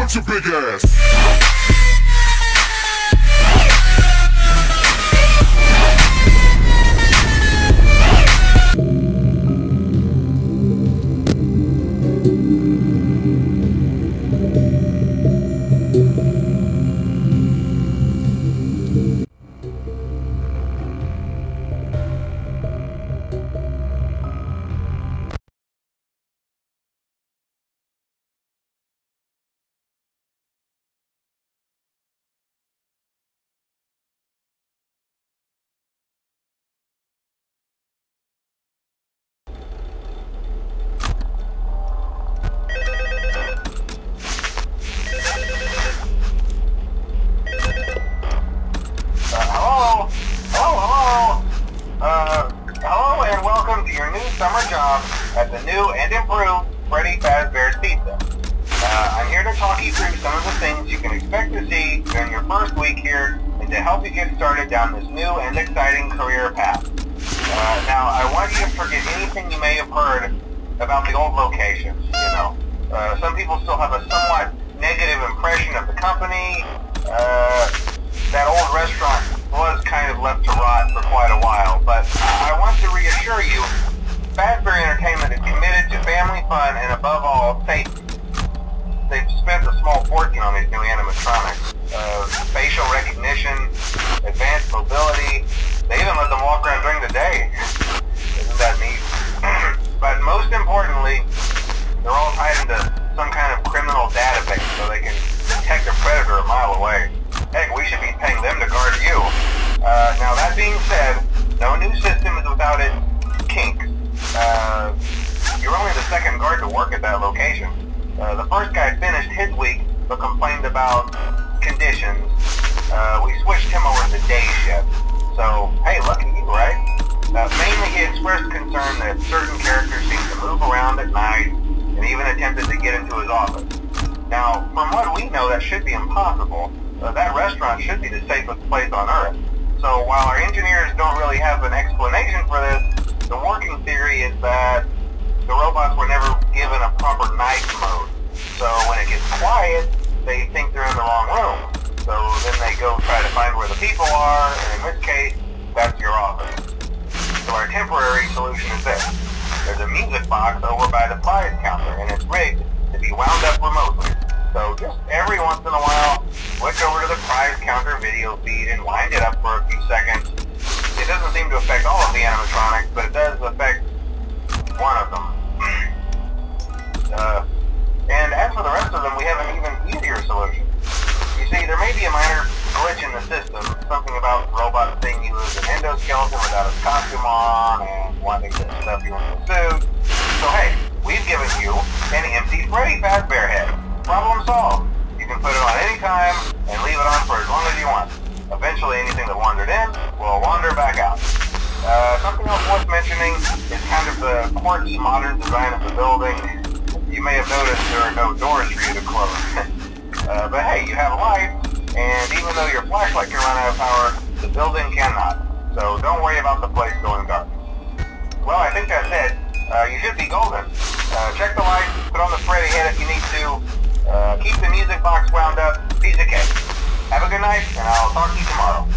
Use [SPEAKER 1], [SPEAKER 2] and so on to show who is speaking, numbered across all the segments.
[SPEAKER 1] with your big ass.
[SPEAKER 2] Summer job at the new and improved Freddys Pizza. I'm here to talk you through some of the things you can expect to see during your first week here and to help you get started down this new and exciting career path. Now, I want you to forget anything you may have heard about the old locations. Some people still have a somewhat negative impression of the company. That old restaurant was kind of left to rot for quite a while, but I want to reassure you, Fazbear Entertainment is committed to family fun and, above all, safety. They've spent a small fortune on these new animatronics. Facial recognition, advanced mobility. They even let them walk around during the day. Isn't that neat? But most importantly, they're all tied into some kind of criminal database so they can detect a predator a mile away. Heck, we should be paying them to guard you. Now, that being said, no new system is without its kinks. You're only the second guard to work at that location. The first guy finished his week but complained about conditions. We switched him over to day shift. So, hey, lucky you, right? Mainly he expressed concern that certain characters seem to move around at night and even attempted to get into his office. Now, from what we know, that should be impossible. That restaurant should be the safest place on Earth. So while our engineers don't really have an explanation for this, the working theory is that the robots were never given a proper night mode. So when it gets quiet, they think they're in the wrong room. So then they go try to find where the people are, and in this case, that's your office. So our temporary solution is this. There's a music box over by the prize counter, and it's rigged to be wound up remotely. So just every once in a while, switch over to the prize counter video feed and wind it up for a few seconds. It doesn't seem to affect all of the animatronics, but it does affect one of them. And as for the rest of them, we have an even easier solution. You see, there may be a minor glitch in the system, something about the robot seeing you as an endoskeleton without his costume on, and wanting to stuff you into a suit. So hey, we've given you an empty Freddy Fazbear head. Problem solved. You can put it on any time and leave it on for as long as you want. Eventually anything that wandered in will wander back out. Something else worth mentioning is kind of the quirky modern design of the building. You may have noticed there are no doors for you to close. But hey, you have lights, and even though your flashlight can run out of power, the building cannot. So don't worry about the place going dark. Well, I think that's it. You should be golden. Check the lights, put on the Freddy head if you need to. Keep the music box wound up, piece of cake. Have a good night, and I'll talk to you tomorrow.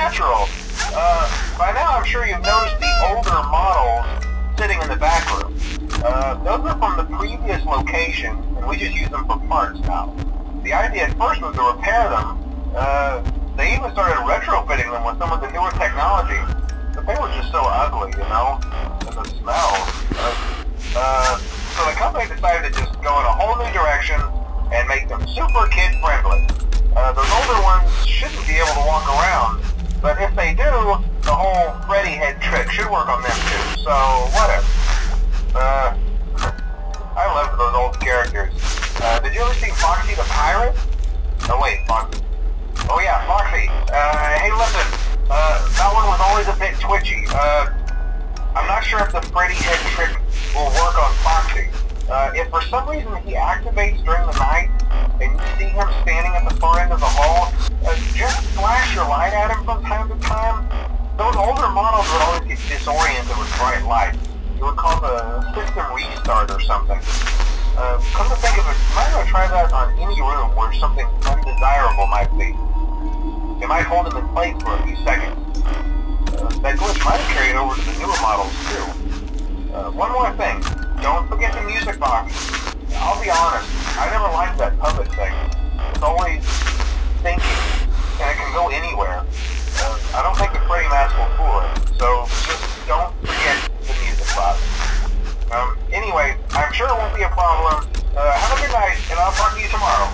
[SPEAKER 2] natural. By now I'm sure you've noticed the older models sitting in the back room. Those are from the previous location, and we just use them for parts now. The idea at first was to repair them. They even started retrofitting them with some of the newer technology, but they were just so ugly, you know, and the smell. So the company decided to just go in a whole new direction and make them super kid-friendly. Those older ones shouldn't be able to walk around, but if they do, the whole Freddy head trick should work on them too, so whatever. I loved those old characters. Did you ever see Foxy the Pirate? Oh wait, Foxy. Oh yeah, Foxy. Hey listen, that one was always a bit twitchy. I'm not sure if the Freddy head trick will work on Foxy. If for some reason he activates during the night, and you see him standing at the far end of the hall, just flash your light at him from time to time. Those older models would always get disoriented with bright light. It would cause a system restart or something. Come to think of it, you might want to try that on any room where something undesirable might be. It might hold him in place for a few seconds. That glitch might have carried over to the newer models too. One more thing, don't forget the music box. I'll be honest, I never liked that puppet thing. It's always thinking, and it can go anywhere. I don't think the Freddy mask will fool it, so just don't forget the music box. Anyway, I'm sure it won't be a problem. Have a good night, and I'll talk to you tomorrow.